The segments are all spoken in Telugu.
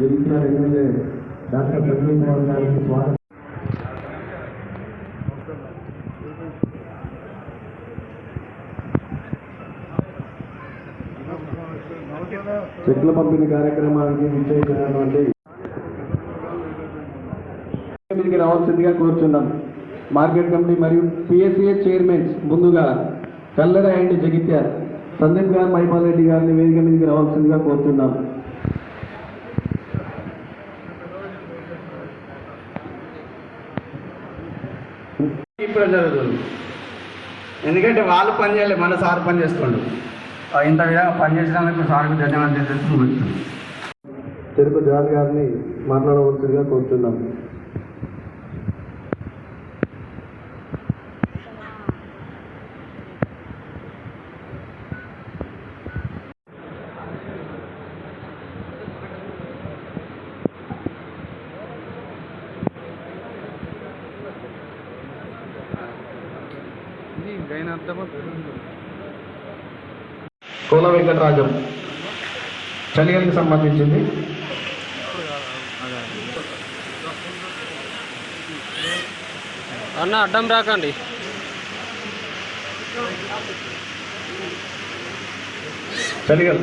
జగిత్యాల ఎమ్మెల్యే డాక్టర్ ప్రవీణ్ కుమార్ గారికి స్వాగతం. చెట్ల పంపిణీ కార్యక్రమానికి విచ్చేసినటువంటి రావాల్సిందిగా కోరుచున్నాం. మార్కెట్ కమిటీ మరియు పిఎస్సిఏ చైర్మన్స్ ముందుగా కల్లెర అండ్ జగిత్యాల సందీప్ గారు మైపాల్ రెడ్డి గారిని వేదిక మీదకి రావాల్సిందిగా కోరుతున్నాం. ఇప్పుడు జరుగుతుంది ఎందుకంటే వాళ్ళు పని చేయాలి, మన సార్ పని చేసుకోండి. ఇంత విధంగా పనిచేసినందుకు సార్కు ధన్యవాదాలు తెలుపుతూ చెరుకు జాన్ గారిని మాట్లాడవలసిందిగా కోరుతున్నాం. కోల వెంకటరాజం చలిగలికి సంబంధించింది. అన్న అడ్డం రాకండి. చలిగల్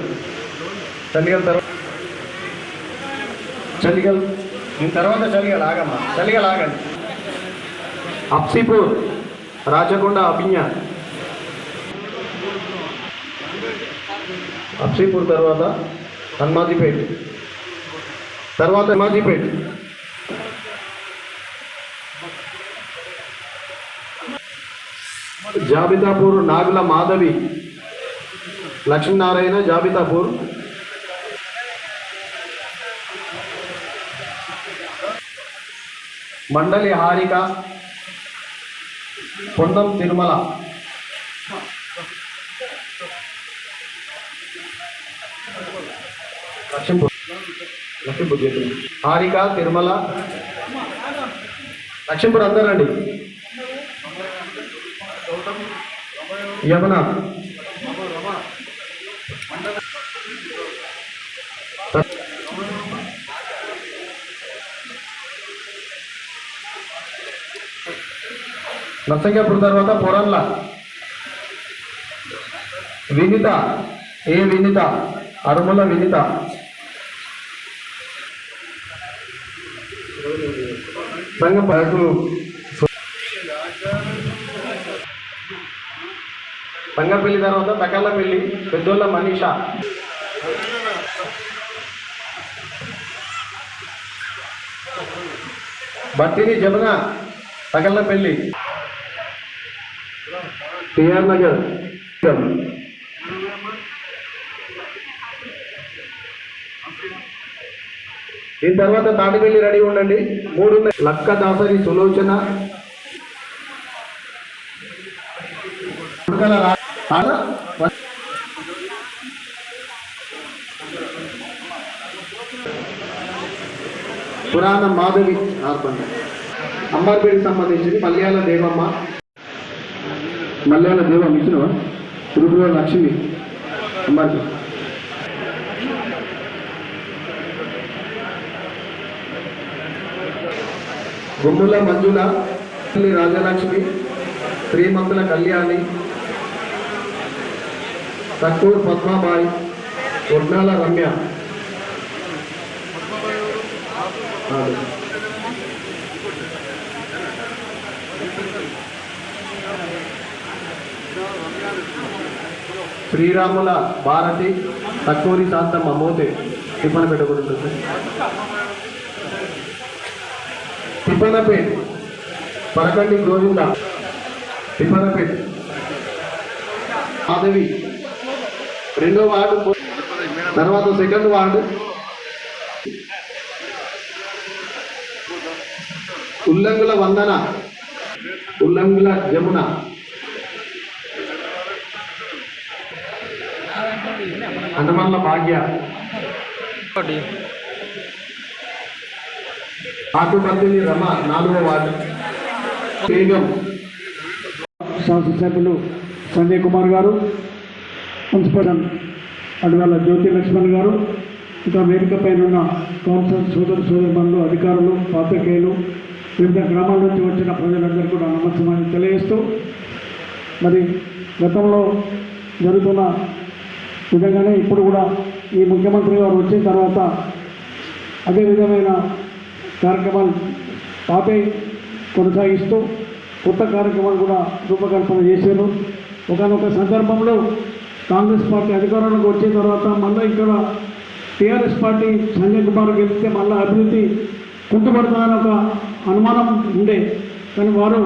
తర్వాత దీని తర్వాత చలిగల్ ఆగమ్మా, చలిగల్ ఆగండి. అప్సిపూర్ రాచకొండ అభిజ్ఞ, అప్సిపూర్ తర్వాత హన్మాజీపేట్, తర్వాత హన్మాజీపేట్, జాబితాపూర్ నాగుల మాధవి లక్ష్మీనారాయణ జాబితాపూర్, మండలి హారిక పొన్నం తిరుమల, లక్ష్మీపూర్ హారిక తిరుమల లక్ష్మీపూర్ అందరండి. యమున నర్సంగాపూర్ తర్వాత పొరన్ల వినిత వినిత అరుముల వినిత, సంఘం పదకులు బంగపల్లి తర్వాత తకల్లపల్లి పెద్దోళ్ళ మనీషా, బత్తిని జమున తకల్లపల్లి, టిఆర్ నగర్, దీని తర్వాత తాటిపల్లి రెడీ ఉండండి. 3 లక్క దాసరి సులోచన, పురాణ మాధవి అంబార్పేటకి సంబంధించింది. మల్యాల దేవమ్మ, మల్యాల దేవం ఇచ్చినవా, తిరుపతి లక్ష్మి అంబార్పేట, గుమ్ముల మంజుల రాజలక్ష్మి, శ్రీమంతుల కళ్యాణి, కట్టూరు పద్మాబాయి, ఒడ్నాల రమ్య, శ్రీరాముల భారతి, తక్కూరి శాంతమ్మ మోతే టిఫన్ పెట్టకూడదు. తిప్పనపేట్ పరకండి గోవింద, తిప్పనపేట్ మాధవి 2వ వార్డు, తర్వాత 2వ వార్డు ఉల్లంగుల వందన, ఉల్లంగుల జమున, అండమల్ల భాగ్య, ఆకుపర్తిని రమ 4వ వార్డు, బేగం, శాసనసభ్యులు సంజయ్ కుమార్ గారు, మున్సిపల్ అడవాల జ్యోతి లక్ష్మణ్ గారు, ఇంకా వేదిక పైన ఉన్న కౌన్సిల్ సోదరులు అధికారులు పాత్రికేయులు వివిధ గ్రామాల నుంచి వచ్చిన ప్రజలందరూ కూడా నమస్కారాన్ని తెలియజేస్తూ మరి గతంలో జరుగుతున్న విధంగానే ఇప్పుడు కూడా ఈ ముఖ్యమంత్రి గారు వచ్చిన తర్వాత అదే విధమైన కార్యక్రమాలు పాపే కొనసాగిస్తూ కొత్త కార్యక్రమాలు కూడా రూపకల్పన చేశారు. ఒకనొక సందర్భంలో కాంగ్రెస్ పార్టీ అధికారంలోకి వచ్చిన తర్వాత మళ్ళీ ఇక్కడ టీఆర్ఎస్ పార్టీ సంజయ్ కుమార్ గెలిస్తే మళ్ళీ అభివృద్ధి కుంటుపడుతుందని ఒక అనుమానం ఉండే, కానీ వారు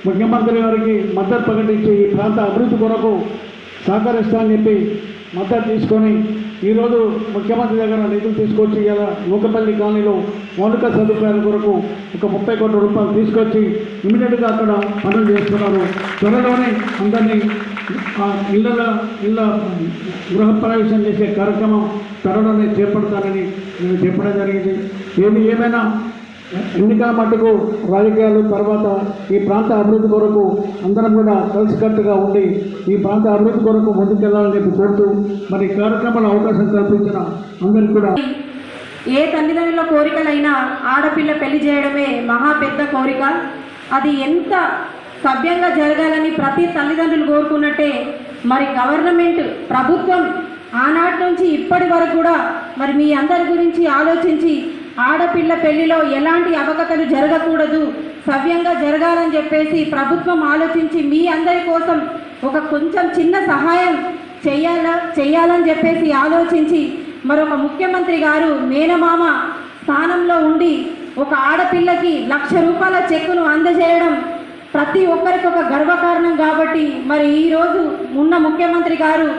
ముఖ్యమంత్రి గారికి మద్దతు ప్రకటించి ఈ ప్రాంత అభివృద్ధి కొరకు సహకరిస్తానని చెప్పి మద్దతు తీసుకొని ఈరోజు ముఖ్యమంత్రి దగ్గర నిధులు తీసుకొచ్చి ఇలా నూకపల్లి కాలనీలో మౌలిక సదుపాయాల కొరకు ఒక 30 కోట్ల రూపాయలు తీసుకొచ్చి ఇమీడియట్గా అక్కడ పనులు చేస్తున్నారు. త్వరలోనే అందరినీ ఇళ్ళ గృహప్రవేశం చేసే కార్యక్రమం త్వరలోనే చేపడతానని నేను చెప్పడం జరిగింది. ఏమైనా ఎన్నికల మట్టుకు రాజకీయాలు తర్వాత ఈ ప్రాంత అభివృద్ధి కొరకు అందరం కూడా కలిసికట్టుగా ఉండి ఈ ప్రాంత అభివృద్ధి కొరకు ముందుకెళ్లాలని చెప్పి కోరుతూ మరి కార్యక్రమాల అవకాశం కల్పించిన అందరికీ కూడా ఏ తల్లిదండ్రుల కోరికలైనా ఆడపిల్ల పెళ్లి చేయడమే మహా పెద్ద కోరిక. అది ఎంత సభ్యంగా జరగాలని ప్రతి తల్లిదండ్రులు కోరుకున్నట్టే మరి గవర్నమెంట్ ప్రభుత్వం ఆనాటి నుంచి ఇప్పటి వరకు కూడా మరి మీ అందరి గురించి ఆలోచించి ఆడపిల్ల పెళ్లిలో ఎలాంటి అవకతలు జరగకూడదు, సవ్యంగా జరగాలని చెప్పేసి ప్రభుత్వం ఆలోచించి మీ అందరి కోసం ఒక కొంచెం చిన్న సహాయం చేయాలని చెప్పేసి ఆలోచించి మరొక ముఖ్యమంత్రి గారు మేనమామ స్థానంలో ఉండి ఒక ఆడపిల్లకి 1,00,000 రూపాయల చెక్కును అందజేయడం ప్రతి ఒక్కరికి ఒక గర్వకారణం. కాబట్టి మరి ఈరోజు ఉన్న ముఖ్యమంత్రి గారు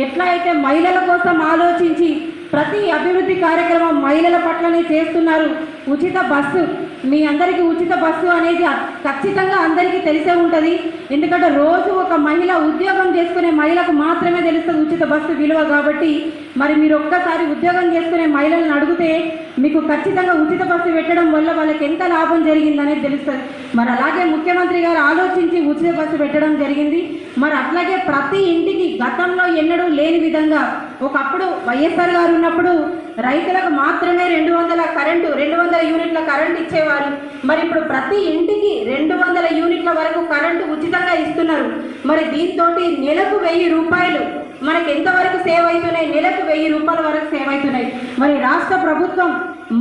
ఎట్లా అయితే మహిళల కోసం ఆలోచించి ప్రతి అభివృద్ధి కార్యక్రమం మహిళల పట్లనే చేస్తున్నారు. ఉచిత బస్సు, మీ అందరికీ ఉచిత బస్సు అనేది ఖచ్చితంగా అందరికీ తెలిసే ఉంటుంది. ఎందుకంటే రోజు ఒక మహిళ ఉద్యోగం చేసుకునే మహిళకు మాత్రమే తెలుస్తుంది ఉచిత బస్సు విలువ. కాబట్టి మరి మీరు ఒక్కసారి ఉద్యోగం చేసుకునే మహిళలను అడిగితే మీకు ఖచ్చితంగా ఉచిత బస్సు పెట్టడం వల్ల వాళ్ళకి ఎంత లాభం జరిగిందనేది తెలుస్తుంది. మరి అలాగే ముఖ్యమంత్రి గారు ఆలోచించి ఉచిత బస్సు పెట్టడం జరిగింది. మరి అట్లాగే ప్రతి ఇంటికి గతంలో ఎన్నడూ లేని విధంగా ఒకప్పుడు వైఎస్ఆర్ గారు ఉన్నప్పుడు రైతులకు మాత్రమే 200 యూనిట్ల కరెంట్ ఇచ్చేవారు. మరి ఇప్పుడు ప్రతి ఇంటికి 200 యూనిట్ల వరకు కరెంటు ఉచితంగా ఇస్తున్నారు. మరి దీంతో నెలకు 1000 రూపాయలు మనకి ఎంతవరకు సేవ్ అవుతున్నాయి? నెలకు 1000 రూపాయల వరకు సేవ్ అవుతున్నాయి. మరి రాష్ట్ర ప్రభుత్వం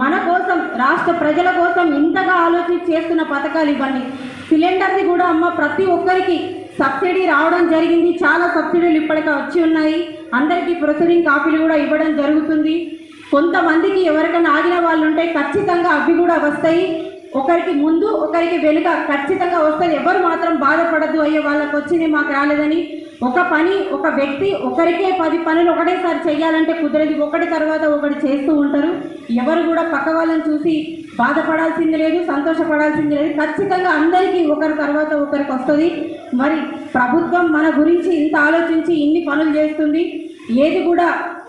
మన కోసం, రాష్ట్ర ప్రజల కోసం ఇంతగా ఆలోచించి చేస్తున్న పథకాలు ఇవన్నీ. సిలిండర్ది కూడా ప్రతి ఒక్కరికి సబ్సిడీ రావడం జరిగింది. చాలా సబ్సిడీలు ఇప్పటికే వచ్చి ఉన్నాయి. అందరికీ ప్రొసెసింగ్ కాపీలు కూడా ఇవ్వడం జరుగుతుంది. కొంతమందికి ఎవరికైనా ఆగిన వాళ్ళు ఉంటే ఖచ్చితంగా అవి కూడా వస్తాయి. ఒకరికి ముందు ఒకరికి వెనుక ఖచ్చితంగా వస్తుంది. ఎవరు మాత్రం బాధపడద్దు, అయ్యో వాళ్ళకి వచ్చింది మాకు రాలేదని. ఒక వ్యక్తి ఒకరికే 10 పనులు ఒకటేసారి చేయాలంటే కుదరదు. ఒకటి తర్వాత ఒకటి చేస్తూ ఉంటారు. ఎవరు కూడా పక్క వాళ్ళని చూసి బాధపడాల్సింది లేదు, సంతోషపడాల్సింది లేదు. ఖచ్చితంగా అందరికీ ఒకరి తర్వాత ఒకరికి వస్తుంది. మరి ప్రభుత్వం మన గురించి ఇంత ఆలోచించి ఇన్ని పనులు చేస్తుంది. ఏది కూడా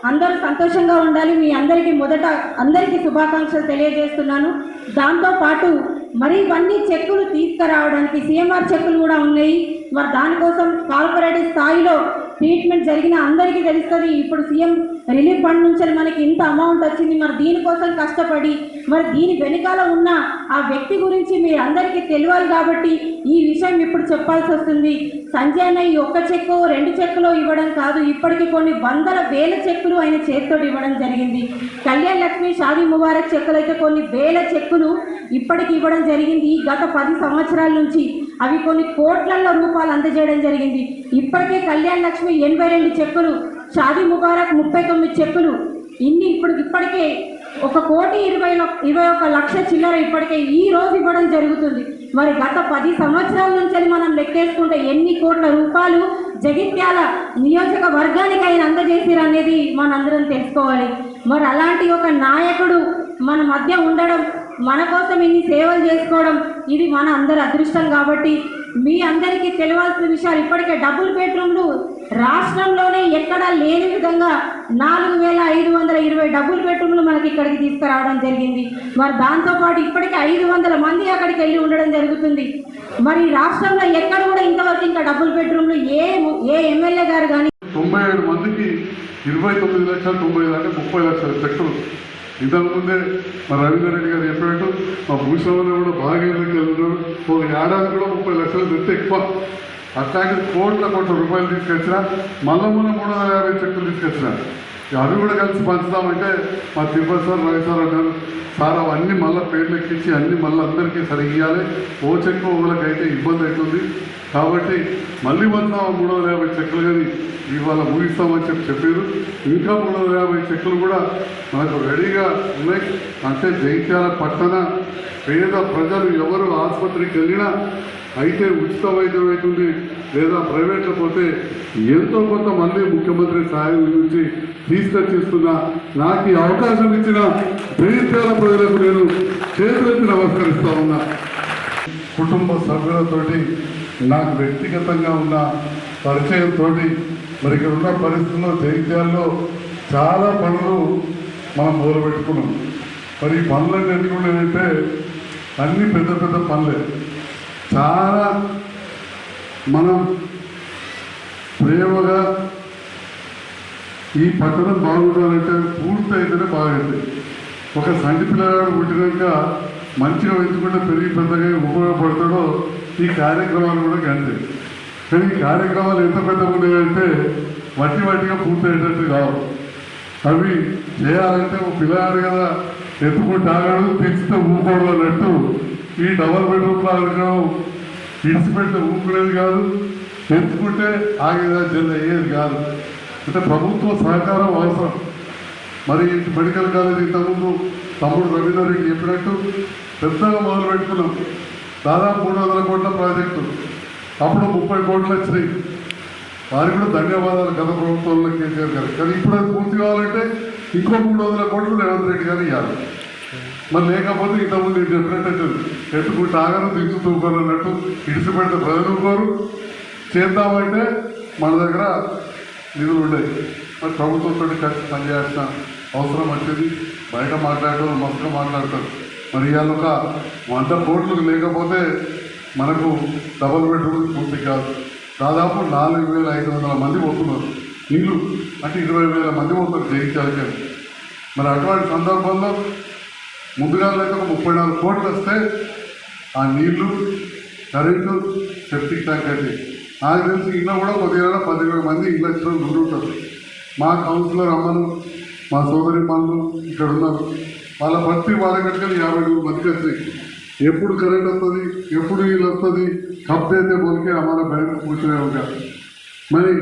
అందరూ సంతోషంగా ఉండాలి. మీ అందరికీ మొదట అందరికీ శుభాకాంక్షలు తెలియజేస్తున్నాను. దాంతోపాటు మరి ఇవన్నీ చెక్కులు తీసుకురావడానికి సిఎంఆర్ చెక్కులు కూడా ఉన్నాయి. మరి దానికోసం కార్పొరేటివ్ స్థాయిలో ట్రీట్మెంట్ జరిగిన అందరికీ తెలుస్తుంది. ఇప్పుడు సీఎం రిలీఫ్ ఫండ్ నుంచి మనకి ఇంత అమౌంట్ వచ్చింది. మరి దీనికోసం కష్టపడి మరి దీని వెనుకాల ఉన్న ఆ వ్యక్తి గురించి మీరు అందరికీ తెలియాలి. కాబట్టి ఈ విషయం ఇప్పుడు చెప్పాల్సి వస్తుంది. సంజయ్ అన్న ఈ 1 చెక్కు 2 చెక్కులో ఇవ్వడం కాదు, ఇప్పటికి కొన్ని 100,000 చెక్కులు ఆయన చేతితో ఇవ్వడం జరిగింది. కళ్యాణ్ లక్ష్మి, షాదీ ముబారక్ చెక్కులు అయితే కొన్ని 1000 చెక్కులు ఇప్పటికి ఇవ్వడం జరిగింది. గత 10 సంవత్సరాల నుంచి అవి కొన్ని కోట్లలో రూపాయలు అందజేయడం జరిగింది. ఇప్పటికే కళ్యాణ్ లక్ష్మి 82 చెక్కులు, షాదీ ముబారక్ 39 చెక్కులు, ఇప్పటికే 1,21,00,000 చిల్లర ఇప్పటికే ఈ రోజు ఇవ్వడం జరుగుతుంది. మరి గత 10 సంవత్సరాల నుంచి మనం లెక్కేసుకుంటే ఎన్ని కోట్ల రూపాయలు జగిత్యాల నియోజకవర్గానికి ఆయన అందజేసిరు అనేది మనందరం తెలుసుకోవాలి. మరి అలాంటి ఒక నాయకుడు మన మధ్య ఉండడం, మన కోసం ఇన్ని సేవలు చేసుకోవడం ఇది మన అందరి అదృష్టం. కాబట్టి మీ అందరికీ తెలియాల్సిన విషయాలు, ఇప్పటికే డబుల్ బెడ్రూమ్లు రాష్ట్రంలోనే ఎక్కడా లేని విధంగా 4,520 డబుల్ బెడ్రూమ్లు మనకి ఇక్కడికి తీసుకురావడం జరిగింది. మరి దాంతోపాటు ఇప్పటికే 500 మంది అక్కడికి వెళ్ళి ఉండడం జరుగుతుంది. మరి రాష్ట్రంలో ఎక్కడ కూడా ఇంతవరకు ఇంకా డబుల్ బెడ్రూమ్లు ఏ ఎమ్మెల్యే గారు కానీ 97 మందికి 29 లక్షలు 90 అంటే 30 లక్షల చెక్కులు. ఇంతకుముందే మా రవీందర్ రెడ్డి గారు చెప్పినట్టు మా భూస్వామిలో కూడా బాగా వెళ్తున్నారు. ఒక ఏడాది కూడా 30 లక్షలు తెస్తే ఎక్కువ. అట్లాంటి కోట్ల రూపాయలు తీసుకొచ్చిన మళ్ళీ 350 చెక్కులు తీసుకొచ్చిన. అవి కూడా కలిసి పంచుదామంటే మా తిరుపతి సార్ రవి సార్ అన్నారు, సార్ అవన్నీ మళ్ళీ పేర్లు ఎక్కించి అన్నీ మళ్ళీ అందరికీ సరిగ్గియాలి, ఓ చెక్కు ఒకరికైతే ఇబ్బంది అవుతుంది కాబట్టి మళ్ళీ పంచుదాం 350 చెక్కులు కానీ ఇవాళ ముగిస్తామని చెప్పారు. ఇంకా 350 చెక్కులు కూడా మనకు రెడీగా ఉన్నాయి. అంటే జగిత్యాల పట్టణ పేద ప్రజలు ఎవరు ఆసుపత్రికి వెళ్ళినా అయితే ఉచిత వైద్యం అవుతుంది, లేదా ప్రైవేట్లో పోతే ఎంతో కొంత మంది ముఖ్యమంత్రి సహాయం నుంచి తీసుకొచ్చిస్తున్నా. నాకు ఈ అవకాశం ఇచ్చిన జగిత్యాల ప్రజలకు నేను చేతులెత్తి నమస్కరిస్తా ఉన్నా. కుటుంబ సభ్యులతోటి నాకు వ్యక్తిగతంగా ఉన్న పరిచయంతో మరి ఇక్కడ ఉన్న పరిస్థితుల్లో జగిత్యాలలో చాలా పనులు మనం మొదలుపెట్టుకున్నాం. మరి ఈ పనులన్నీ ఎట్టుకున్నాయంటే అన్నీ పెద్ద పెద్ద పనులే. చాలా మనం ప్రేమగా ఈ పట్టణం బాగుండాలంటే పూర్తి అయితేనే బాగుంటుంది. ఒక సంటి పిల్లగాడు పుట్టినాక మంచిగా పెంచుకుంటే పెరిగి పెద్దగా ఉపయోగపడతాడో ఈ కార్యక్రమాలు కూడా అంతే. కానీ ఈ కార్యక్రమాలు ఎంత పెద్దగా ఉన్నాయంటే వట్టిగా పూర్తయ్యేటట్టు కావు. అవి చేయాలంటే ఒక పిల్లగాడు కదా ఎత్తుకుంటే ఆగాడు, తెచ్చితే ఊకోడు అన్నట్టు ఈ డబల్ బెడ్రూమ్లో అడగడం ఇడిచిపెడితే ఊపుకునేది కాదు, తెచ్చుకుంటే ఆగేదా జల్ది అయ్యేది కాదు. అంటే ప్రభుత్వ సహకారం అవసరం. మరి మెడికల్ కాలేజ్ ఇంతకుముందు తమ్ముడు రవీందర్ రెడ్డి చెప్పినట్టు పెద్దగా మొదలు పెట్టుకున్నాం. దాదాపు 300 కోట్ల ప్రాజెక్టు, అప్పుడు 30 కోట్లు వచ్చినాయి. వారికి కూడా ధన్యవాదాలు గత ప్రభుత్వంలో కేసీఆర్ గారు. కానీ ఇప్పుడు అది పూర్తి కావాలంటే ఇంకో 300 కోట్లు రేవంత్ రెడ్డి గారు ఇవ్వాలి. మరి లేకపోతే ఇంతకుముందు నేను చెప్పినట్టు ఎత్తుకుంటే ఆగను దించు తూకోరు అన్నట్టు ఇడిచిపెడితే ప్రజలు కోరు. చేద్దామంటే మన దగ్గర నిధులు ఉండేవి. మరి ప్రభుత్వంతో కలిసి పనిచేయాల్సిన అవసరం వచ్చింది. బయట మాట్లాడటం మస్తుగా మాట్లాడతారు. మరి ఇవాళ ఒక 100 కోట్లు లేకపోతే మనకు డబల్ బెడ్రూమ్ పూర్తి కాదు. దాదాపు 4,500 మంది పోతున్నారు నీళ్ళు, అంటే 20,000 మంది పోతారు జగిత్యాలకి. మరి అటువంటి సందర్భంలో ముందుగా అయితే ఒక 34 కోట్లు వస్తే ఆ నీళ్లు, కరెంటు, సెప్టిక్ ట్యాంక్ అయితే నాకు తెలిసి ఇళ్ళ కూడా కొద్దిగా 10,000 మంది ఇళ్ళ వచ్చిన ముందు ఉంటారు. మా కౌన్సిలర్ అమ్మలు, మా సోదరి మనులు ఇక్కడ ఉన్నారు. వాళ్ళ ప్రతి వాళ్ళ కట్టుకొని 53 మందికి వస్తాయి. ఎప్పుడు కరెంట్ వస్తుంది, ఎప్పుడు నీళ్ళు వస్తుంది, कब देते बोल के हमारा बहन को पूछ रहे होगा। मैं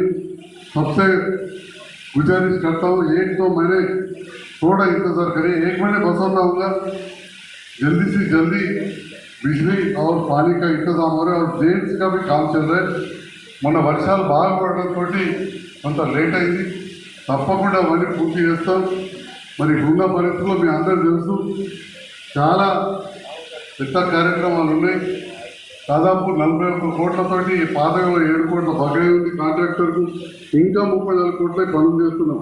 सबसे गुजारिश करता हूँ, एक तो मैंने थोड़ा इंतजार करें, 1 महीने बसाता हूँगा, जल्दी से जल्दी बिजली और पानी का इंतजाम हो रहा है और जेंट्स का भी काम चल रहा है। మొన్న వర్షాలు బాగా పడడంతో కొంత లేట్ అయింది, తప్పకుండా అవన్నీ పూర్తి చేస్తాం. మరి ఉన్న పరిస్థితుల్లో మీ అందరూ తెలుసు చాలా పెద్ద కార్యక్రమాలు ఉన్నాయి. దాదాపు 41 కోట్లతోటి పాతగా 7 కోట్ల బకాయి ఉంది కాంట్రాక్టర్కు, ఇంకా 34 కోట్ల పనులు చేస్తున్నాం.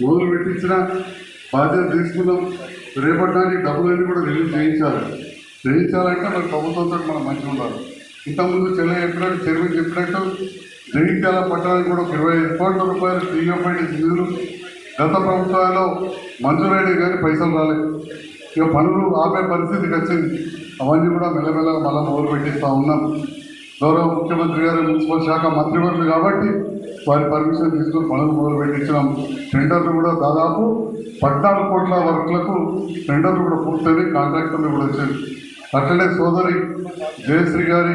మొదలు పెట్టించిన బాధ్యత తీసుకున్నాం. రేపటికి డబ్బులన్నీ కూడా రిలీజ్ చేయించాలంటే మరి ప్రభుత్వంతో మనం మంచిగా ఉండాలి. ఇంతకుముందు చెప్పినట్టు చైర్మన్ చెప్పినట్టు జగిత్యాల పట్టణానికి కూడా 25 కోట్ల రూపాయలు టీఎంఐడి నిధులు గత ప్రభుత్వాల్లో మంజూరైనవి కానీ పైసలు రాలేదు. ఇక పనులు ఆపే పరిస్థితికి వచ్చింది. అవన్నీ కూడా మెల్లమెల్లగా మళ్ళీ మొదలు పెట్టిస్తూ ఉన్నాం. గౌరవ ముఖ్యమంత్రి గారు మున్సిపల్ శాఖ మంత్రివర్యులు కాబట్టి వారి పర్మిషన్ తీసుకుని పనులు మొదలు పెట్టించినాం. టెండర్లు కూడా దాదాపు 14 కోట్ల వర్క్లకు టెండర్లు కూడా పూర్తయి కాంట్రాక్టర్లు కూడా వచ్చాయి. అట్లనే సోదరి జయశ్రీ గారి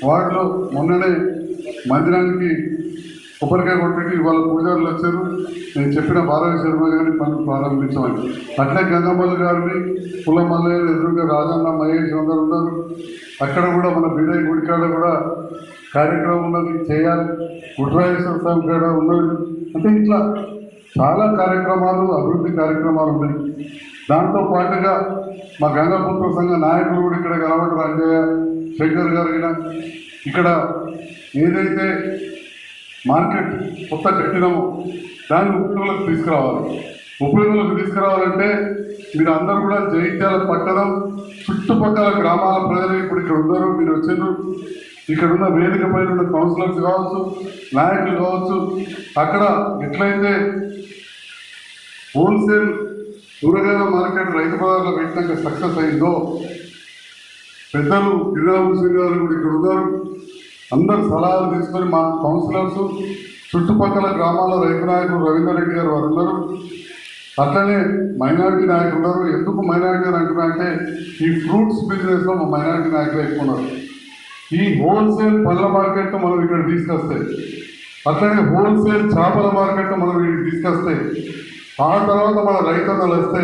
వార్డులో మొన్ననే మందిరానికి కొబ్బరికాయ కొట్టి ఇవాళ పూజారులు వచ్చారు. నేను చెప్పిన భారవి శర్మ గారిని పనులు ప్రారంభించామని. అట్లే గంగమ్మల్లి గారిని పుల్లమల్లయ్య ఎదురుగా రాజన్న మహేష్ అందరూ ఉన్నారు. అక్కడ కూడా మన బీడయ్య గుడికాడ కూడా కార్యక్రమం ఉన్నది, చేయాలి. గుడ్రాయేశ్వర స్వామి కాడ ఉన్నది. అంటే ఇట్లా చాలా కార్యక్రమాలు, అభివృద్ధి కార్యక్రమాలు ఉన్నాయి. దాంతో పాటుగా మా గంగాపుత్ర సంఘ నాయకులు కూడా ఇక్కడ కలవడం అంజయ్య శంకర్ గారు ఇక్కడ ఏదైతే మార్కెట్ కొత్త కట్టినామో దాన్ని ఉపయోగంలోకి తీసుకురావాలంటే మీరు అందరూ కూడా జగిత్యాల పట్టణం చుట్టుపక్కల గ్రామాల ప్రజలు ఇప్పుడు ఇక్కడ ఉన్నారు. మీరు వచ్చారు, ఇక్కడ ఉన్న వేదిక పైన ఉన్న కౌన్సిలర్స్ కావచ్చు, నాయకులు కావచ్చు, అక్కడ ఎట్లయితే హోల్సేల్ కూరగాయల మార్కెట్ రైతు బజార్లో పెట్టినాక సక్సెస్ అయిందో, పెద్దలు గిరిరామకృష్ణ గారు కూడా ఇక్కడ ఉన్నారు. అందరు సలహాలు తీసుకొని మా కౌన్సిలర్స్, చుట్టుపక్కల గ్రామాల రైతు నాయకులు రవీందర్ రెడ్డి గారు వారు ఉన్నారు. అట్లనే మైనారిటీ నాయకులు ఉన్నారు. ఎందుకు మైనారిటీ నాయకులు అంటే ఈ ఫ్రూట్స్ బిజినెస్లో మా మైనారిటీ నాయకులు ఎక్కువ ఉన్నారు. ఈ హోల్సేల్ పళ్ళ మార్కెట్ మనం ఇక్కడ తీసుకొస్తాయి, అట్లనే హోల్సేల్ చేపల మార్కెట్ మనం వీటికి తీసుకొస్తాయి. ఆ తర్వాత మన రైతన్నలు వస్తే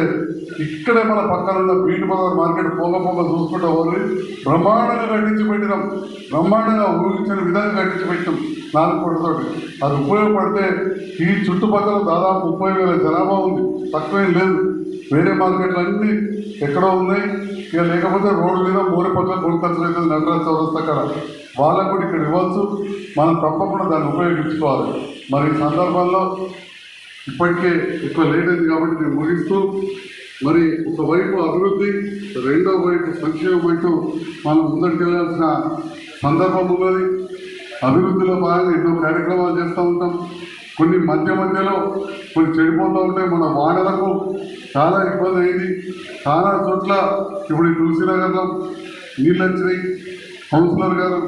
ఇక్కడే మన పక్కన ఉన్న బీట్ బజార్ మార్కెట్ పొగ చూసుకుంటూ పోయి బ్రహ్మాండంగా కట్టించి పెట్టినాం. బ్రహ్మాండంగా ఊహించిన విధంగా కట్టించి పెట్టాం 4 కోట్లతోటి. అది ఉపయోగపడితే ఈ చుట్టుపక్కల దాదాపు 30,000 జనాభా ఉంది, తక్కువేం లేదు. వేరే మార్కెట్లు అన్నీ ఎక్కడో ఉన్నాయి. ఇక లేకపోతే రోడ్డు మీద మూడు పక్కల కొనుకొచ్చులు అవుతుంది నటరాజ చౌరస్తా కాడ, వాళ్ళకు కూడా ఇక్కడ ఇవ్వచ్చు. మనం తప్పకుండా దాన్ని ఉపయోగించుకోవాలి. మరి ఈ సందర్భంలో ఇప్పటికే ఎక్కువ లేట్ అయింది కాబట్టి నేను ముగిస్తూ, మరి ఒకవైపు అభివృద్ధి, రెండో వైపు సంక్షేమం అంటూ మనం ముందరికెళ్లాల్సిన సందర్భం ఉన్నది. అభివృద్ధిలో భాగంగా ఎన్నో కార్యక్రమాలు చేస్తూ ఉంటాం. కొన్ని మధ్యలో కొన్ని చెడిపోతూ ఉంటాయి. మన వానలకు చాలా ఇబ్బంది అయింది. చాలా చోట్ల ఇప్పుడు ఈ తులసినగర్లో నీళ్ళు వచ్చినాయి. కౌన్సిలర్ గారు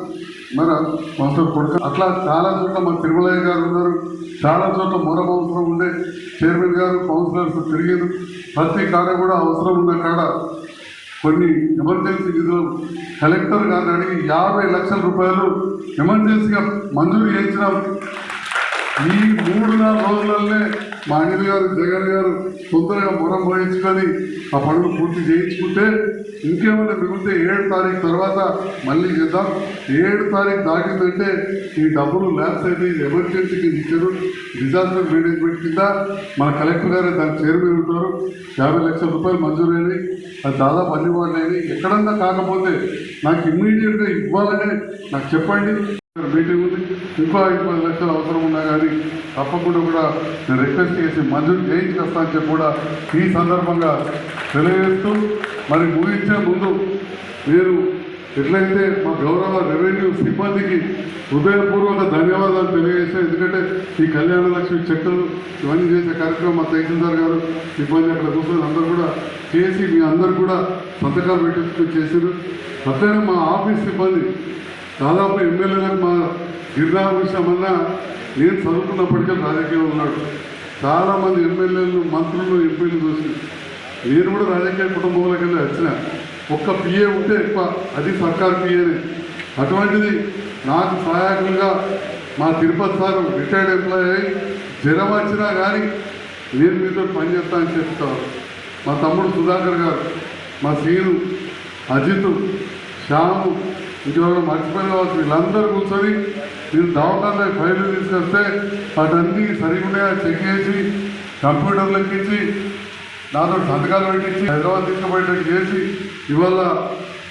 మరి కౌన్సిలర్ కొడుకు అట్లా చాలా చోట్ల మన తిరుమలయ్య గారు ఉన్నారు. చాలా చోట్ల మరొక అవసరం ఉండే చైర్మన్ గారు, కౌన్సిలర్స్ తిరిగారు. ప్రతి కాడ కూడా అవసరం ఉన్న కాడ కొన్ని ఎమర్జెన్సీ నిధులు కలెక్టర్ గారిని అడిగి 50 లక్షల రూపాయలు ఎమర్జెన్సీగా మంజూరు చేయించినాం. ఈ 3-4 రోజులనే మా అనిల్ గారు, జగన్ గారు తొందరగా మొరం పోయించుకొని ఆ పనులు పూర్తి చేయించుకుంటే ఇంకేమైనా మిగిలితే 7 తారీఖు తర్వాత మళ్ళీ చేద్దాం. 7 తారీఖు దాటిందంటే ఈ డబ్బులు ల్యాబ్స్ అయితే ఎమర్జెన్సీకి ఇచ్చారు. డిజాస్టర్ మేనేజ్మెంట్ కింద మన కలెక్టర్ గారు దాని చైర్మన్ ఉంటారు. 50 లక్షల రూపాయలు మంజూరైనవి. అది దాదాపు అన్ని వాడినవి. ఎక్కడన్నా కాకపోతే నాకు ఇమ్మీడియట్గా ఇవ్వాలనే నాకు చెప్పండి. మీటింగ్ ఉంది, ఇంకో 5-10 లక్షలు అవసరం ఉన్నా కానీ తప్పకుండా కూడా నేను రిక్వెస్ట్ చేసి మంజూరు చేయించుకొస్తానని చెప్పి కూడా ఈ సందర్భంగా తెలియజేస్తూ, మరి ముగించే ముందు నేను ఎట్లయితే మా గౌరవ రెవెన్యూ సిబ్బందికి హృదయపూర్వక ధన్యవాదాలు తెలియజేస్తే, ఎందుకంటే ఈ కళ్యాణ లక్ష్మి చెక్కులు ఇవన్నీ చేసే కార్యక్రమం మా తహసీల్దార్ గారు సిబ్బంది అక్కడ కూర్చొని అందరూ కూడా చేసి మీ అందరూ కూడా సంతకాలు పెట్టించుకొని చేశారు. అట్లనే మా ఆఫీస్ సిబ్బంది దాదాపు ఎమ్మెల్యేలకు మా గిరిరామకృష్ణ అన్న నేను చదువుకున్నప్పటికే రాజకీయంలో ఉన్నాడు. చాలామంది ఎమ్మెల్యేలు, మంత్రులు, ఎంపీలు చూసి నేను కూడా రాజకీయ కుటుంబంలోకి వెళ్ళి వచ్చిన. ఒక్క పిఏ ఉంటే ఎక్కువ, అది సర్కార్ పిఏనే. అటువంటిది నాకు సహాయకులుగా మా తిరుపతి సారు రిటైర్డ్ ఎంప్లాయీ అయి జ్వరం వచ్చినా కానీ నేను మీతో పనిచేస్తానని చెప్తాను. మా తమ్ముడు సుధాకర్ గారు, మా సీను, అజిత్, శ్యాము, ఇంకెవరైనా మర్చిపోయిన కావచ్చు, వీళ్ళందరూ కూర్చొని నేను దవాఖాన ఫైళ్ళు తీసుకొస్తే వాటన్నీ సరిగ్గా చెక్ చేసి కంప్యూటర్లు ఎక్కించి నాతో సంతకాలు పెట్టించి హైదరాబాద్ తీసుకుపోయేటట్టు చేసి ఇవాళ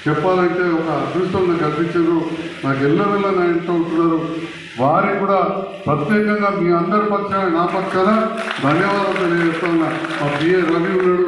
చెప్పాలంటే ఒక అదృష్టం నాకు కల్పించారు. నాకు ఎల్లవెల్ల నా ఇంట్లో ఉంటున్నారు. వారికి కూడా ప్రత్యేకంగా మీ అందరి పక్షాన, నా పక్షాన ధన్యవాదాలు తెలియజేస్తా ఉన్నా. మా పిఏ రవి ఉన్నాడు,